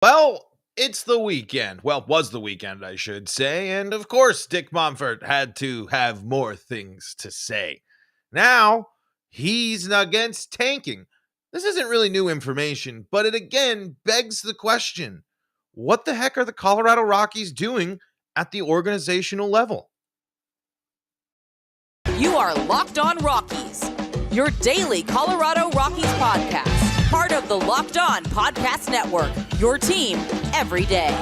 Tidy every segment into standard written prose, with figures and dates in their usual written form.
Well, it's the weekend. Well, was the weekend, I should say. And of course, Dick Monfort had to have more things to say. Now, he's against tanking. This isn't really new information, but it again begs the question, what the heck are the Colorado Rockies doing at the organizational level? You are Locked On Rockies, your daily Colorado Rockies podcast, part of the Locked On Podcast Network, your team every day.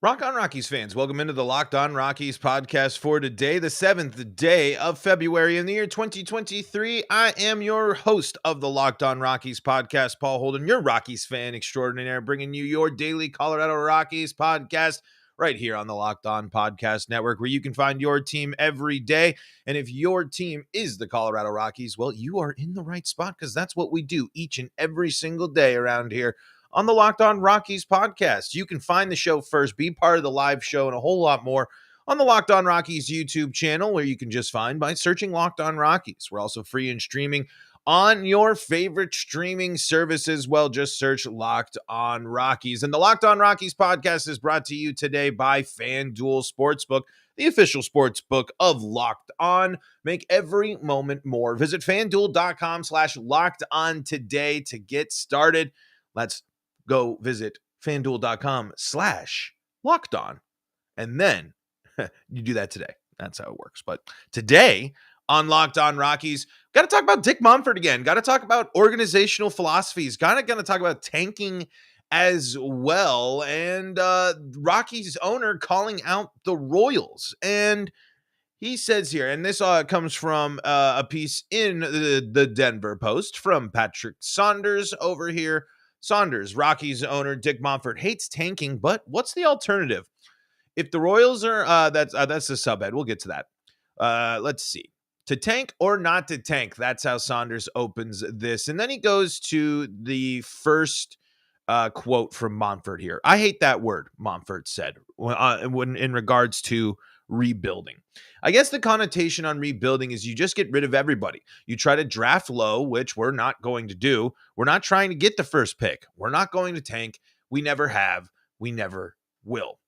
Rock on Rockies fans, welcome into the Locked On Rockies podcast for today, the 7th day of February in the year 2023. I am your host of the Locked On Rockies podcast, Paul Holden, your Rockies fan extraordinaire, bringing you your daily Colorado Rockies podcast right here on the Locked On Podcast Network, where you can find your team every day. And if your team is the Colorado Rockies, well, you are in the right spot because that's what we do each and every single day around here on the Locked On Rockies podcast. You can find the show first, be part of the live show, and a whole lot more on the Locked On Rockies YouTube channel, where you can just find by searching Locked On Rockies. We're also free and streaming on your favorite streaming services. Well, just search Locked On Rockies. And the Locked On Rockies podcast is brought to you today by FanDuel Sportsbook, the official sportsbook of Locked On. Make every moment more. Visit FanDuel.com/LockedOn today to get started. Let's go visit FanDuel.com/LockedOn. And then you do that today. That's how it works. But today on Locked On Rockies, got to talk about Dick Monfort again. Got to talk about organizational philosophies. Going to talk about tanking as well. And Rockies owner calling out the Royals. And he says here, and this comes from a piece in the Denver Post from Patrick Saunders over here. Saunders, Rockies owner Dick Monfort hates tanking, but what's the alternative? If the Royals are, that's the subhead. We'll get to that. Let's see. To tank or not to tank? That's how Saunders opens this. And then he goes to the first quote from Monfort here. I hate that word, Monfort said, when in regards to rebuilding. I guess the connotation on rebuilding is you just get rid of everybody. You try to draft low, which we're not going to do. We're not trying to get the first pick. We're not going to tank. We never have. We never will.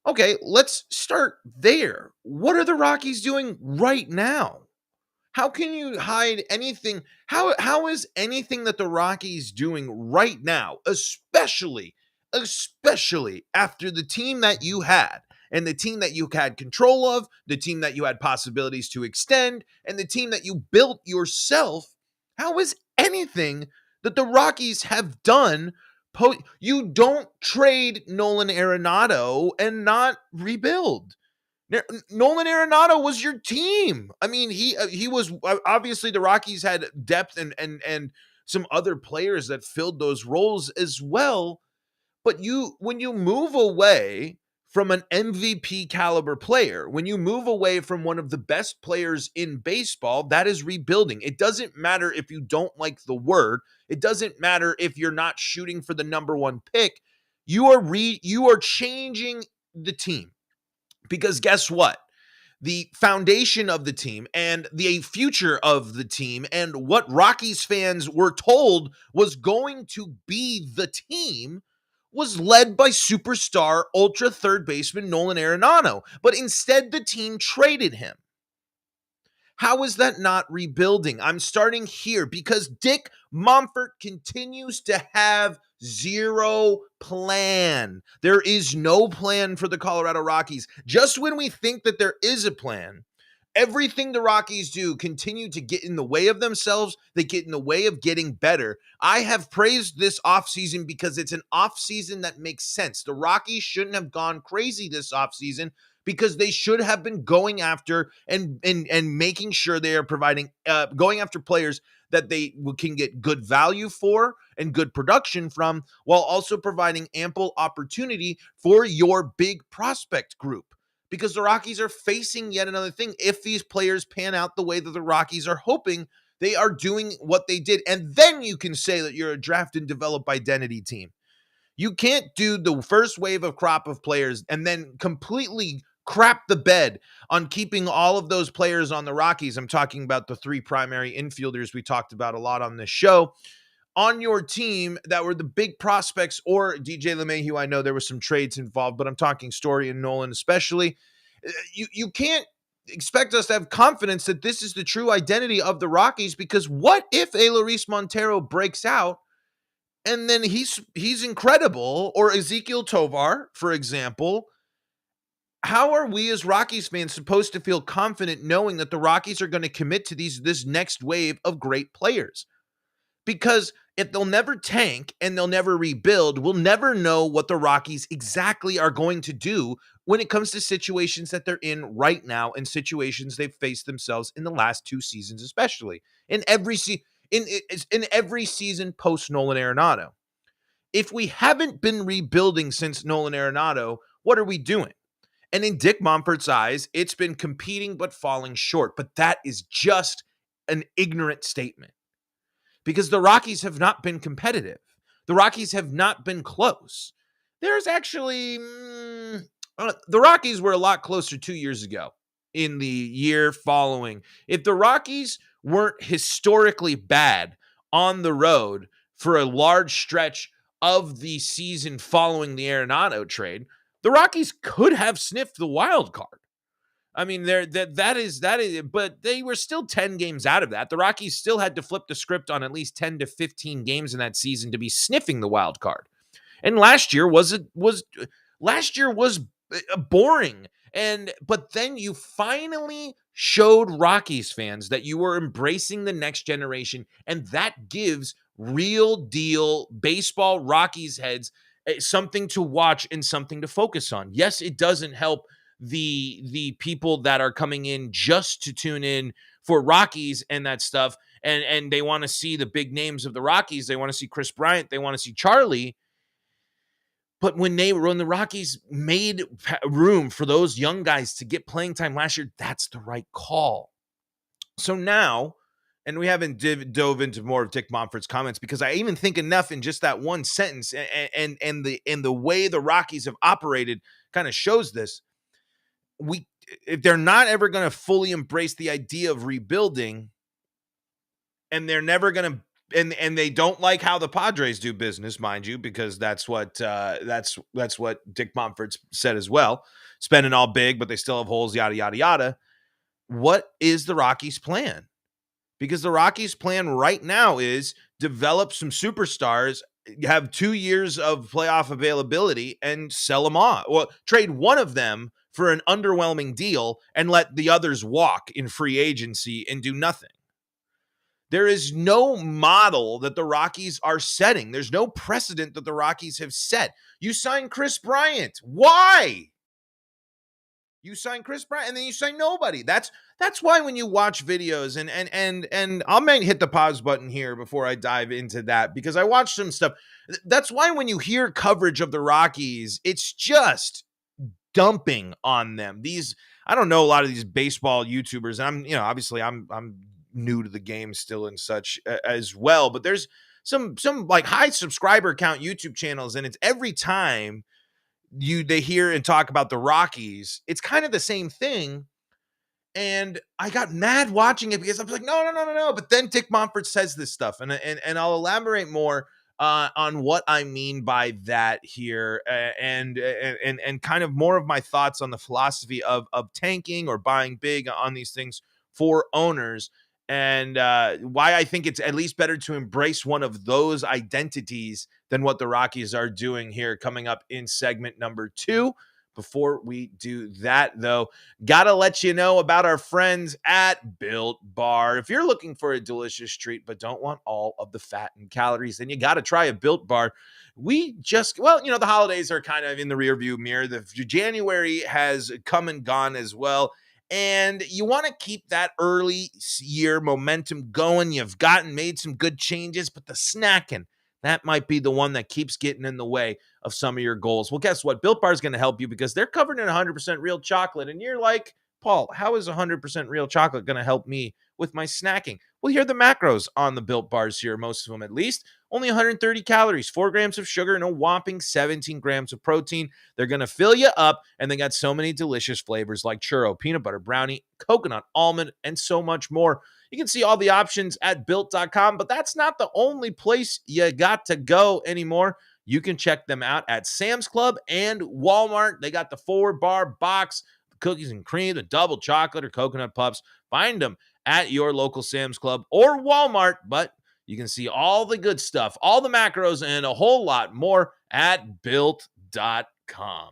Okay, let's start there. What are the Rockies doing right now? How can you hide anything? How is anything that the Rockies doing right now, especially after the team that you had and the team that you had control of, the team that you had possibilities to extend, and the team that you built yourself? How is anything that the Rockies have done? You don't trade Nolan Arenado and not rebuild. Nolan Arenado was your team. I mean, he was obviously the Rockies had depth and some other players that filled those roles as well. But when you move away from an MVP caliber player, when you move away from one of the best players in baseball, that is rebuilding. It doesn't matter if you don't like the word. It doesn't matter if you're not shooting for the number one pick. You are changing the team. Because guess what? The foundation of the team and the future of the team and what Rockies fans were told was going to be the team was led by superstar ultra third baseman Nolan Arenado. But instead, the team traded him. How is that not rebuilding? I'm starting here because Dick Monfort continues to have zero plan. There is no plan for the Colorado Rockies. Just when we think that there is a plan, everything the Rockies do continue to get in the way of themselves. They get in the way of getting better. I have praised this offseason because it's an offseason that makes sense. The Rockies shouldn't have gone crazy this offseason because they should have been going after and making sure they are providing, going after players that they can get good value for and good production from, while also providing ample opportunity for your big prospect group. Because the Rockies are facing yet another thing. If these players pan out the way that the Rockies are hoping, they are doing what they did. And then you can say that you're a draft and develop identity team. You can't do the first wave of crop of players and then completely crap the bed on keeping all of those players on the Rockies. I'm talking about the three primary infielders we talked about a lot on this show on your team that were the big prospects, or DJ LeMahieu. I know there was some trades involved, but I'm talking Story and Nolan especially. You can't expect us to have confidence that this is the true identity of the Rockies, because what if Luis Montero breaks out and then he's incredible, or Ezequiel Tovar, for example? How are we as Rockies fans supposed to feel confident knowing that the Rockies are going to commit to this next wave of great players? Because if they'll never tank and they'll never rebuild, we'll never know what the Rockies exactly are going to do when it comes to situations that they're in right now, and situations they've faced themselves in the last two seasons, especially in every every season post Nolan Arenado. If we haven't been rebuilding since Nolan Arenado, what are we doing? And in Dick Monfort's eyes, it's been competing but falling short. But that is just an ignorant statement, because the Rockies have not been competitive. The Rockies have not been close. There's actually, the Rockies were a lot closer 2 years ago in the year following. If the Rockies weren't historically bad on the road for a large stretch of the season following the Arenado trade, the Rockies could have sniffed the wild card. I mean, that is, but they were still 10 games out of that. The Rockies still had to flip the script on at least 10 to 15 games in that season to be sniffing the wild card. And last year was boring. But then you finally showed Rockies fans that you were embracing the next generation, and that gives real deal baseball Rockies heads something to watch and something to focus on. Yes, it doesn't help the people that are coming in just to tune in for Rockies and that stuff, and they want to see the big names of the Rockies. They want to see Chris Bryant, they want to see Charlie. But when the Rockies made room for those young guys to get playing time last year, that's the right call. So now, and we haven't dove into more of Dick Monfort's comments, because I even think enough in just that one sentence, and the way the Rockies have operated kind of shows this. If they're not ever going to fully embrace the idea of rebuilding, and they're never going to, and they don't like how the Padres do business, mind you, because that's what Dick Monfort said as well. Spending all big, but they still have holes, yada yada yada. What is the Rockies' plan? Because the Rockies' plan right now is develop some superstars, have 2 years of playoff availability, and sell them off. Well, trade one of them for an underwhelming deal and let the others walk in free agency and do nothing. There is no model that the Rockies are setting. There's no precedent that the Rockies have set. You sign Chris Bryant. Why? You sign Chris Bryant and then you sign nobody. That's why when you watch videos, and I might hit the pause button here before I dive into that, because I watched some stuff. That's why when you hear coverage of the Rockies, it's just dumping on them. I don't know a lot of these baseball YouTubers, and obviously I'm new to the game still and such as well, but there's some like high subscriber count YouTube channels, and it's every time they hear and talk about the Rockies, it's kind of the same thing. And I got mad watching it, because I was like, no. But then Dick Monfort says this stuff, and I'll elaborate more on what I mean by that here, and kind of more of my thoughts on the philosophy of tanking or buying big on these things for owners, and why I think it's at least better to embrace one of those identities than what the Rockies are doing here, coming up in segment number 2. Before we do that, though, gotta let you know about our friends at Built Bar. If you're looking for a delicious treat but don't want all of the fat and calories, then you gotta try a Built Bar. The holidays are kind of in the rearview mirror. The January has come and gone as well, and you want to keep that early year momentum going. You've made some good changes, but the snacking, that might be the one that keeps getting in the way of some of your goals. Well, guess what? Built Bar is going to help you, because they're covered in 100% real chocolate. And you're like, Paul, how is 100% real chocolate going to help me with my snacking? Well, here are the macros on the Built bars here, most of them at least. Only 130 calories, 4 grams of sugar, and a whopping 17 grams of protein. They're going to fill you up, and they got so many delicious flavors like churro, peanut butter brownie, coconut, almond, and so much more. You can see all the options at Built.com, but that's not the only place you got to go anymore. You can check them out at Sam's Club and Walmart. They got the 4-bar box, the cookies and cream, the double chocolate or coconut puffs. Find them at your local Sam's Club or Walmart, but you can see all the good stuff, all the macros, and a whole lot more at Built.com.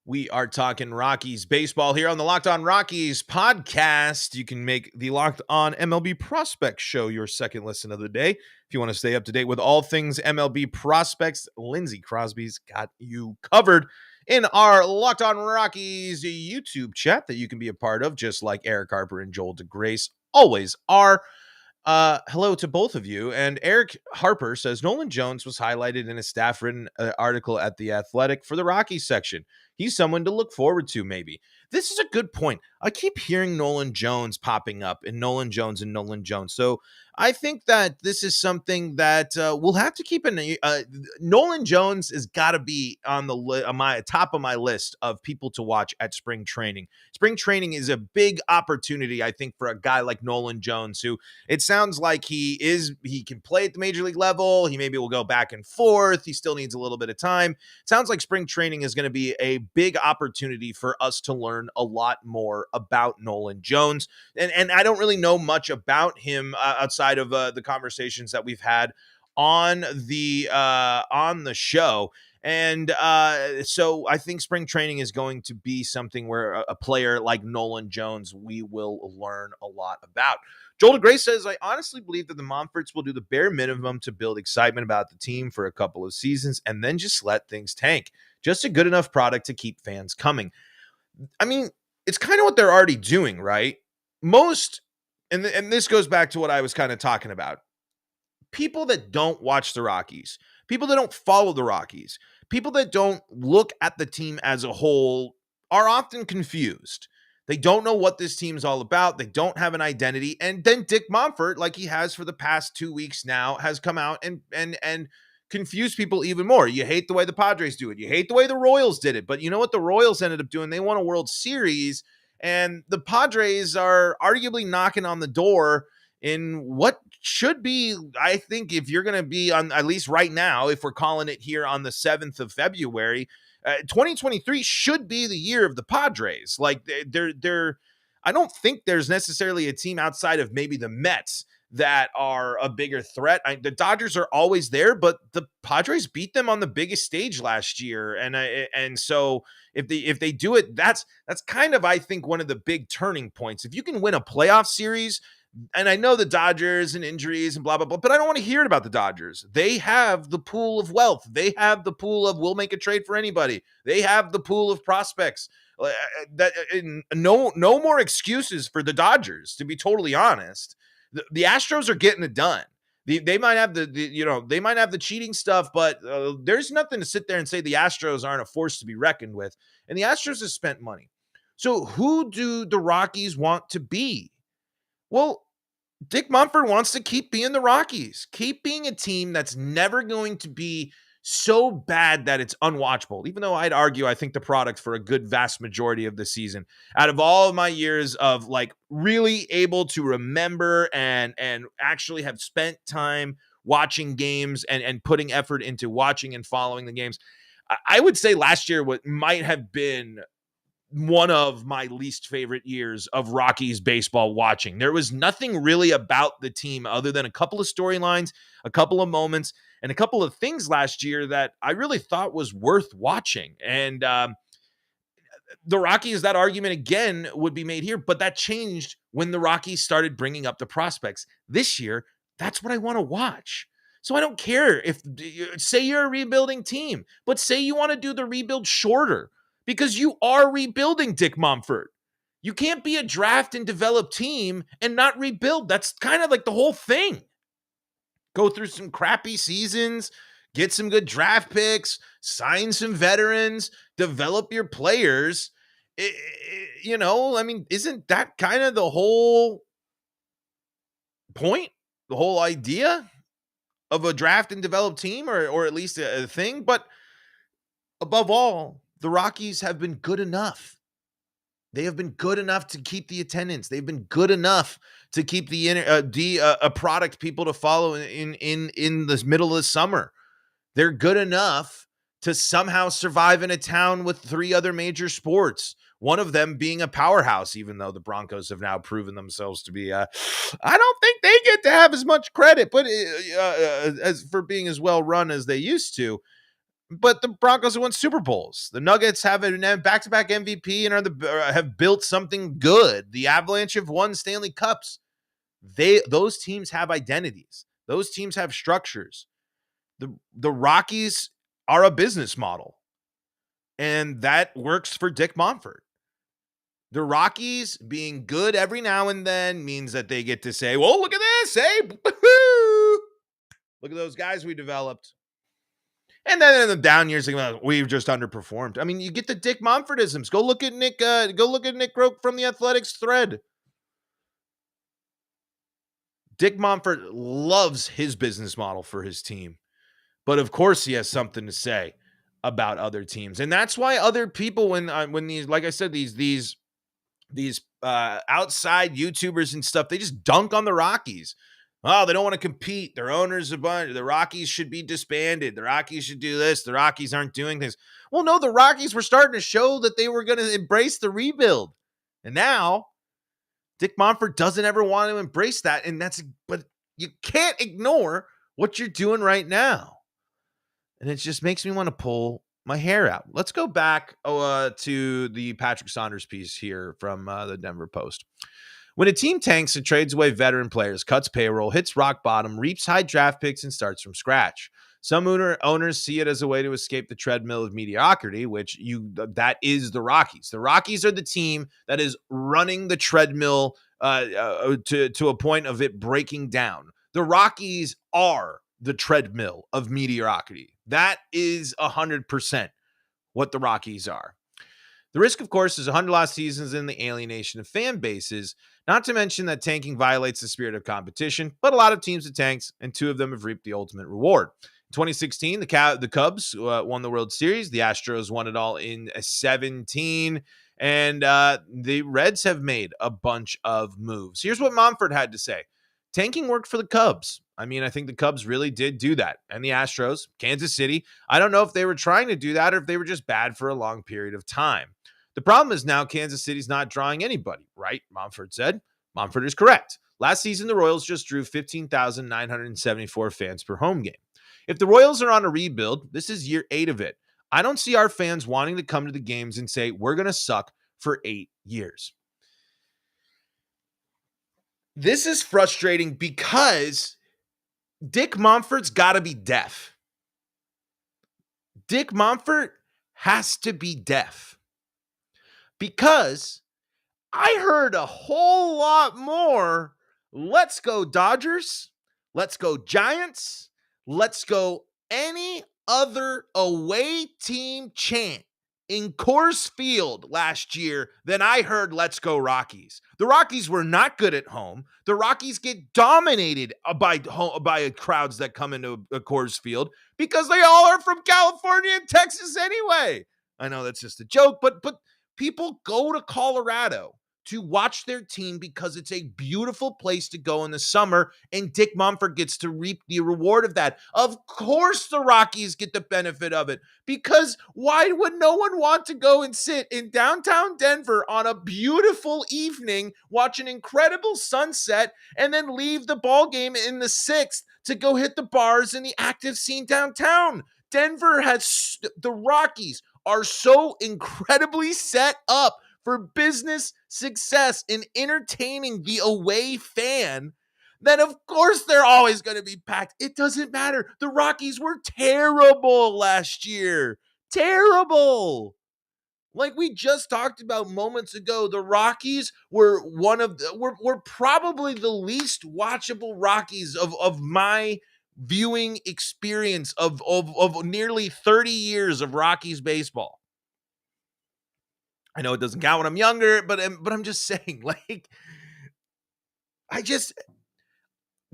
We are talking Rockies baseball here on the Locked On Rockies podcast. You can make the Locked On MLB Prospects show your second listen of the day. If you want to stay up to date with all things MLB prospects, Lindsey Crosby's got you covered in our Locked On Rockies YouTube chat that you can be a part of, just like Eric Harper and Joel DeGrace always are. Hello to both of you. And Eric Harper says Nolan Jones was highlighted in a staff-written article at The Athletic for the Rockies section. He's someone to look forward to, maybe. This is a good point. I keep hearing Nolan Jones popping up and Nolan Jones and Nolan Jones. So I think that this is something that we'll have to keep an Nolan Jones has got to be on the my top of my list of people to watch at spring training. Spring training is a big opportunity, I think, for a guy like Nolan Jones, who it sounds like he can play at the major league level. He maybe will go back and forth. He still needs a little bit of time. It sounds like spring training is going to be a big opportunity for us to learn a lot more about Nolan Jones. And I don't really know much about him outside of the conversations that we've had on the show. And so I think spring training is going to be something where a player like Nolan Jones, we will learn a lot about. Joel DeGrace says, I honestly believe that the Monforts will do the bare minimum to build excitement about the team for a couple of seasons and then just let things tank. Just a good enough product to keep fans coming. I mean, it's kind of what they're already doing, right? Most, and this goes back to what I was kind of talking about. People that don't watch the Rockies, people that don't follow the Rockies, people that don't look at the team as a whole are often confused. They don't know what this team's all about. They don't have an identity. And then Dick Monfort, like he has for the past 2 weeks now, has come out and confused people even more. You hate the way the Padres do it. You hate the way the Royals did it. But you know what the Royals ended up doing? They won a World Series, and the Padres are arguably knocking on the door in what should be, I think, if you're going to be on, at least right now, if we're calling it here on the 7th of February, 2023 should be the year of the Padres. Like they're I don't think there's necessarily a team outside of maybe the Mets that are a bigger threat. The Dodgers are always there, but the Padres beat them on the biggest stage last year. And so if they do it, that's kind of, I think, one of the big turning points. If you can win a playoff series, and I know the Dodgers and injuries and blah, blah, blah, but I don't want to hear about the Dodgers. They have the pool of wealth. They have the pool of we'll make a trade for anybody. They have the pool of prospects. No more excuses for the Dodgers, to be totally honest. The Astros are getting it done. They might have they might have the cheating stuff, but there's nothing to sit there and say the Astros aren't a force to be reckoned with. And the Astros have spent money. So who do the Rockies want to be? Well, Dick Monfort wants to keep being the Rockies, keep being a team that's never going to be so bad that it's unwatchable, even though I'd argue I think the product for a good vast majority of the season, out of all of my years of like really able to remember and actually have spent time watching games and putting effort into watching and following the games, I would say last year what might have been one of my least favorite years of Rockies baseball watching. There was nothing really about the team other than a couple of storylines, a couple of moments, and a couple of things last year that I really thought was worth watching. And the Rockies, that argument again would be made here, but that changed when the Rockies started bringing up the prospects. This year, that's what I want to watch. So I don't care if, say you're a rebuilding team, but say you want to do the rebuild shorter, because you are rebuilding, Dick Monfort. You can't be a draft and develop team and not rebuild. That's kind of like the whole thing. Go through some crappy seasons, get some good draft picks, sign some veterans, develop your players. I mean, isn't that kind of the whole point, the whole idea of a draft and develop team, or at least a thing. But above all, the Rockies have been good enough. They have been good enough to keep the attendance. They've been good enough to keep a product people to follow in the middle of the summer. They're good enough to somehow survive in a town with 3 other major sports, one of them being a powerhouse, even though the Broncos have now proven themselves to be, I don't think they get to have as much credit, but as for being as well run as they used to. But the Broncos have won Super Bowls. The Nuggets have a back-to-back MVP and have built something good. The Avalanche have won Stanley Cups. Those teams have identities. Those teams have structures. The Rockies are a business model, and that works for Dick Monfort. The Rockies being good every now and then means that they get to say, well, look at this, hey, look at those guys we developed. And then in the down years, we've just underperformed. I mean, you get the Dick Monfortisms. Go look at Nick. Go look at Nick Groke from the Athletics thread. Dick Monfort loves his business model for his team, but of course he has something to say about other teams, and that's why other people, when these, like I said, these outside YouTubers and stuff, they just dunk on the Rockies. Oh, they don't want to compete. Their owners, a bunch. The Rockies should be disbanded. The Rockies should do this. The Rockies aren't doing this. Well, no, the Rockies were starting to show that they were going to embrace the rebuild. And now Dick Monfort doesn't ever want to embrace that. But you can't ignore what you're doing right now. And it just makes me want to pull my hair out. Let's go back to the Patrick Saunders piece here from the Denver Post. When a team tanks and trades away veteran players, cuts payroll, hits rock bottom, reaps high draft picks, and starts from scratch. Some owners see it as a way to escape the treadmill of mediocrity, that is the Rockies. The Rockies are the team that is running the treadmill to a point of it breaking down. The Rockies are the treadmill of mediocrity. That is 100% what the Rockies are. The risk, of course, is 100 lost seasons and the alienation of fan bases, not to mention that tanking violates the spirit of competition, but a lot of teams have tanked, and 2 of them have reaped the ultimate reward. In 2016, the Cubs won the World Series. The Astros won it all in 17, and the Reds have made a bunch of moves. Here's what Monfort had to say. Tanking worked for the Cubs. I mean, I think the Cubs really did do that. And the Astros, Kansas City, I don't know if they were trying to do that or if they were just bad for a long period of time. The problem is now Kansas City's not drawing anybody, right? Monfort said. Monfort is correct. Last season, the Royals just drew 15,974 fans per home game. If the Royals are on a rebuild, this is year 8 of it. I don't see our fans wanting to come to the games and say, we're going to suck for 8 years. This is frustrating because Dick Monfort's got to be deaf. Dick Monfort has to be deaf because I heard a whole lot more. Let's go Dodgers. Let's go Giants. Let's go any other away team chant in Coors Field last year than I heard let's go Rockies. The Rockies were not good at home. The Rockies get dominated by crowds that come into a Coors Field because they all are from California and Texas anyway. I know that's just a joke, but people go to Colorado to watch their team because it's a beautiful place to go in the summer, and Dick Monfort gets to reap the reward of that. Of course the Rockies get the benefit of it, because why would no one want to go and sit in downtown Denver on a beautiful evening, watch an incredible sunset, and then leave the ball game in the 6th to go hit the bars in the active scene downtown? The Rockies are so incredibly set up for business success in entertaining the away fan that of course they're always going to be packed. It doesn't matter. The Rockies were terrible last year. Terrible. Like we just talked about moments ago, the Rockies were were probably the least watchable Rockies of my viewing experience of nearly 30 years of Rockies baseball. I know it doesn't count when I'm younger, but I'm just saying, like,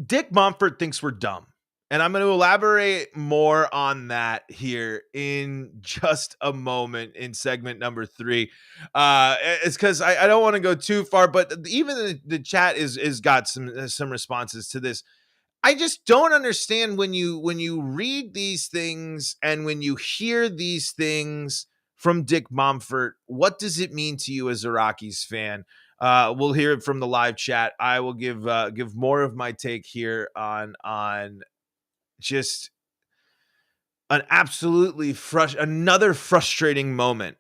Dick Monfort thinks we're dumb. And I'm going to elaborate more on that here in just a moment in segment number 3. It's because I don't want to go too far, but even the chat is got some responses to this. I just don't understand when you read these things and when you hear these things from Dick Monfort. What does it mean to you as a Rockies fan? We'll hear it from the live chat. I will give more of my take here on just an absolutely another frustrating moment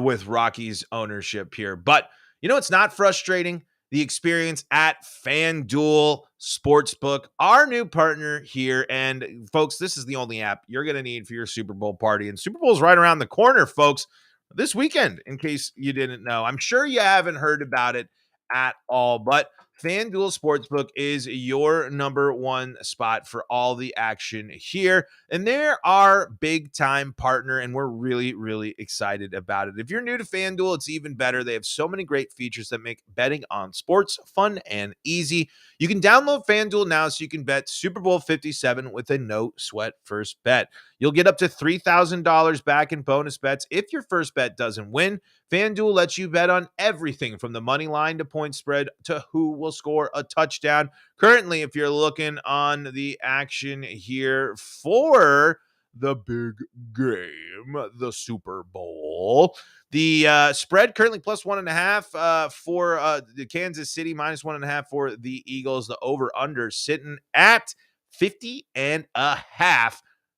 with Rockies ownership here. But it's not frustrating. The experience at FanDuel Sportsbook, our new partner here. And folks, this is the only app you're going to need for your Super Bowl party. And Super Bowl is right around the corner, folks, this weekend, in case you didn't know. I'm sure you haven't heard about it at all, but FanDuel Sportsbook is your number one spot for all the action here. And they're our big time partner, and we're really, really excited about it. If you're new to FanDuel, it's even better. They have so many great features that make betting on sports fun and easy. You can download FanDuel now so you can bet Super Bowl 57 with a no sweat first bet. You'll get up to $3,000 back in bonus bets if your first bet doesn't win. FanDuel lets you bet on everything from the money line to point spread to who will score a touchdown. Currently, if you're looking on the action here for the big game, the Super Bowl, the spread currently plus 1.5 for the Kansas City, minus 1.5 for the Eagles. The over-under sitting at 50.5.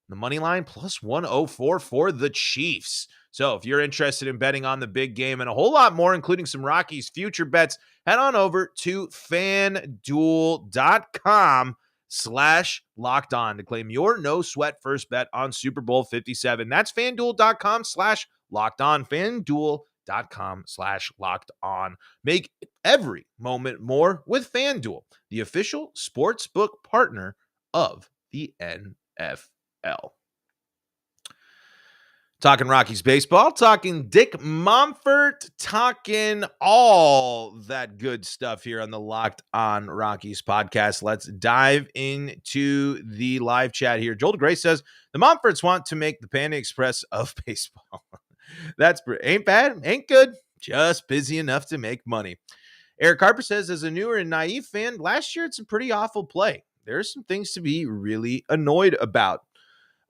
The money line plus 104 for the Chiefs. So if you're interested in betting on the big game and a whole lot more, including some Rockies future bets, head on over to FanDuel.com/locked-on to claim your no sweat first bet on Super Bowl 57. That's FanDuel.com/locked-on. FanDuel.com/locked-on. Make every moment more with FanDuel, the official sportsbook partner of the NFL. Talking Rockies baseball, talking Dick Monfort, talking all that good stuff here on the Locked On Rockies podcast. Let's dive into the live chat here. Joel DeGray says, the Monforts want to make the Panda Express of baseball. That's ain't bad, ain't good, just busy enough to make money. Eric Harper says, as a newer and naive fan, last year it's a pretty awful play. There's some things to be really annoyed about.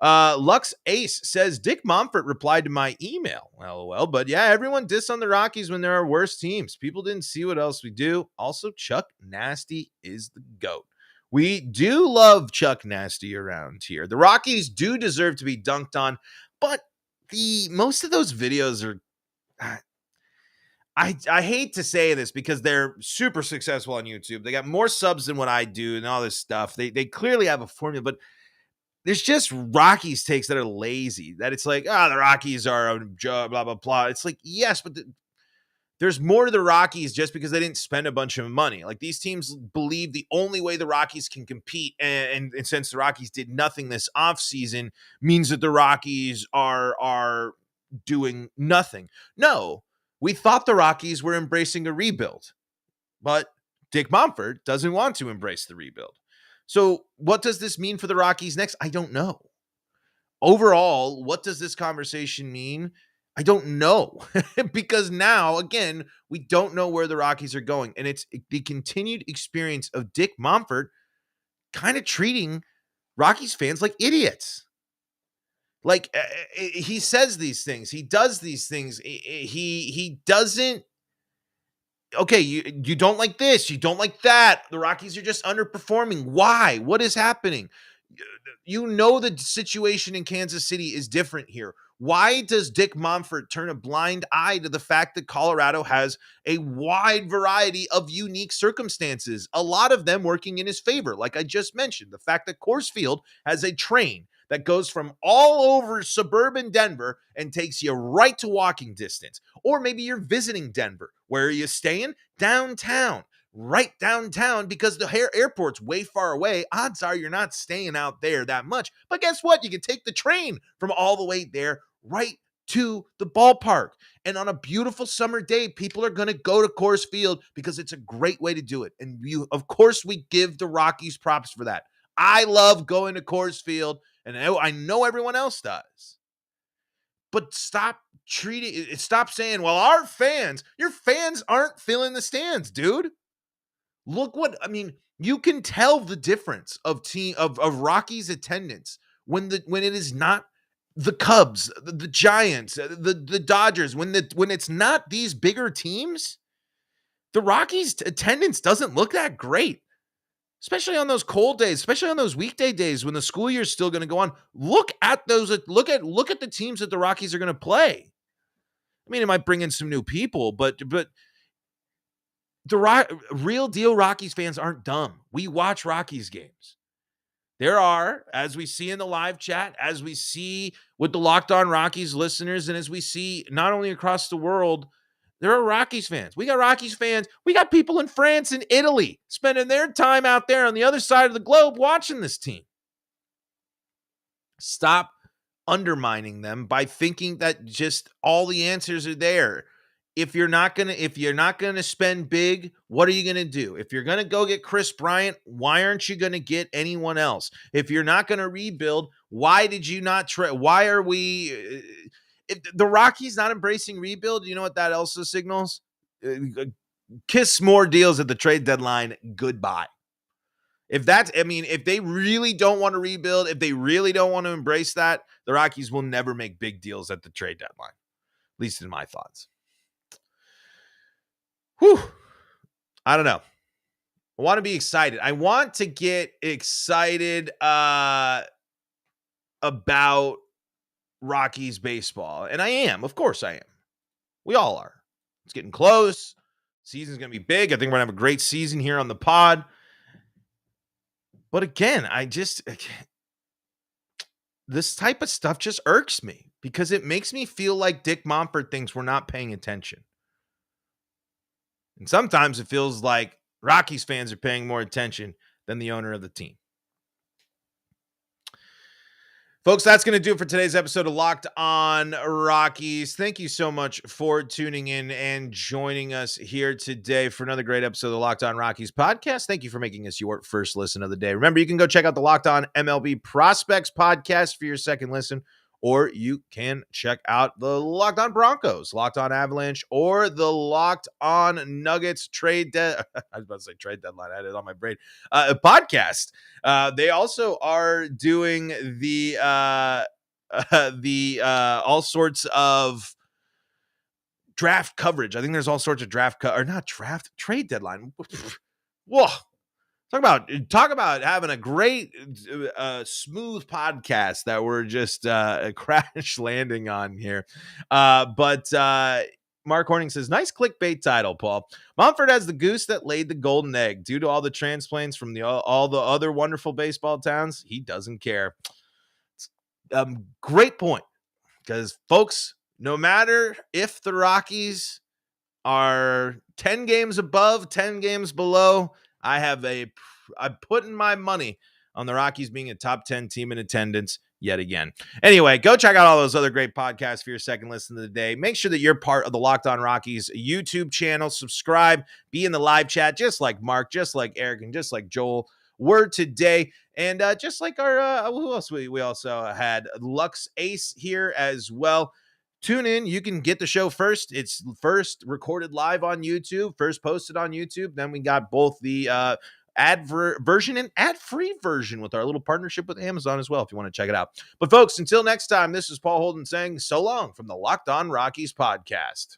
Lux Ace says, Dick Monfort replied to my email. LOL. But yeah, everyone diss on the Rockies when there are worse teams. People didn't see what else we do. Also, Chuck Nasty is the GOAT. We do love Chuck Nasty around here. The Rockies do deserve to be dunked on, but most of those videos are, I hate to say this because they're super successful on YouTube. They got more subs than what I do and all this stuff. They clearly have a formula, but there's just Rockies takes that are lazy, that it's like, the Rockies are a job, blah, blah, blah. It's like, yes, but there's more to the Rockies just because they didn't spend a bunch of money. Like, these teams believe the only way the Rockies can compete, and since the Rockies did nothing this offseason, means that the Rockies are doing nothing. No, we thought the Rockies were embracing a rebuild, but Dick Monfort doesn't want to embrace the rebuild. So what does this mean for the Rockies next? I don't know. Overall, what does this conversation mean? I don't know. Because now, again, we don't know where the Rockies are going. And it's the continued experience of Dick Monfort kind of treating Rockies fans like idiots. Like, he says these things. He does these things. He doesn't. Okay, you don't like this, you don't like that. The Rockies are just underperforming. Why? What is happening? You know the situation in Kansas City is different here. Why does Dick Monfort turn a blind eye to the fact that Colorado has a wide variety of unique circumstances, a lot of them working in his favor? Like I just mentioned, the fact that Coors Field has a train that goes from all over suburban Denver and takes you right to walking distance. Or maybe you're visiting Denver. Where are you staying? Downtown. Right downtown, because the airport's way far away. Odds are you're not staying out there that much. But guess what? You can take the train from all the way there right to the ballpark. And on a beautiful summer day, people are going to go to Coors Field because it's a great way to do it. And of course, we give the Rockies props for that. I love going to Coors Field, and I know everyone else does. But stop saying, well, your fans aren't filling the stands, dude. Look you can tell the difference of Rockies attendance when it is not the Cubs, the Giants, the Dodgers, when it's not these bigger teams. The Rockies attendance doesn't look that great, especially on those cold days, especially on those weekday days when the school year is still going to go on. Look at the teams that the Rockies are going to play. I mean, it might bring in some new people, but the real deal Rockies fans aren't dumb. We watch Rockies games. There are, as we see in the live chat, as we see with the Locked On Rockies listeners, and as we see not only across the world, there are Rockies fans. We got Rockies fans. We got people in France and Italy spending their time out there on the other side of the globe watching this team. Stop undermining them by thinking that just all the answers are there. If you're not gonna spend big, what are you gonna do? If you're gonna go get Chris Bryant, why aren't you gonna get anyone else? If you're not gonna rebuild, why did you not try? Why are we? If the Rockies not embracing rebuild, you know what that also signals? Kiss more deals at the trade deadline. Goodbye. If they really don't want to rebuild, if they really don't want to embrace that, the Rockies will never make big deals at the trade deadline. At least in my thoughts. Whew. I don't know. I want to be excited. I want to get excited about Rockies baseball. And I am. Of course I am. We all are. It's getting close. Season's going to be big. I think we're going to have a great season here on the pod. But again, this type of stuff just irks me because it makes me feel like Dick Monfort thinks we're not paying attention. And sometimes it feels like Rockies fans are paying more attention than the owner of the team. Folks, that's going to do it for today's episode of Locked On Rockies. Thank you so much for tuning in and joining us here today for another great episode of the Locked On Rockies podcast. Thank you for making us your first listen of the day. Remember, you can go check out the Locked On MLB Prospects podcast for your second listen, or you can check out the Locked On Broncos, Locked On Avalanche, or the Locked On Nuggets I was about to say trade deadline. I had it on my brain. Podcast. They also are doing the all sorts of draft coverage. I think there's all sorts of trade deadline. Whoa. Talk about having a great, smooth podcast that we're just crash landing on here. But Mark Horning says, nice clickbait title, Paul. Monfort has the goose that laid the golden egg. Due to all the transplants from all the other wonderful baseball towns, he doesn't care. Great point. Because, folks, no matter if the Rockies are 10 games above, 10 games below, I'm putting my money on the Rockies being a top 10 team in attendance yet again. Anyway, go check out all those other great podcasts for your second listen of the day. Make sure that you're part of the Locked On Rockies YouTube channel. Subscribe, be in the live chat, just like Mark, just like Eric, and just like Joel were today. And just like our, who else? We also had Lux Ace here as well. Tune in. You can get the show first. It's first recorded live on YouTube, first posted on YouTube. Then we got both the version and ad-free version with our little partnership with Amazon as well, if you want to check it out. But folks, until next time, this is Paul Holden saying so long from the Locked On Rockies podcast.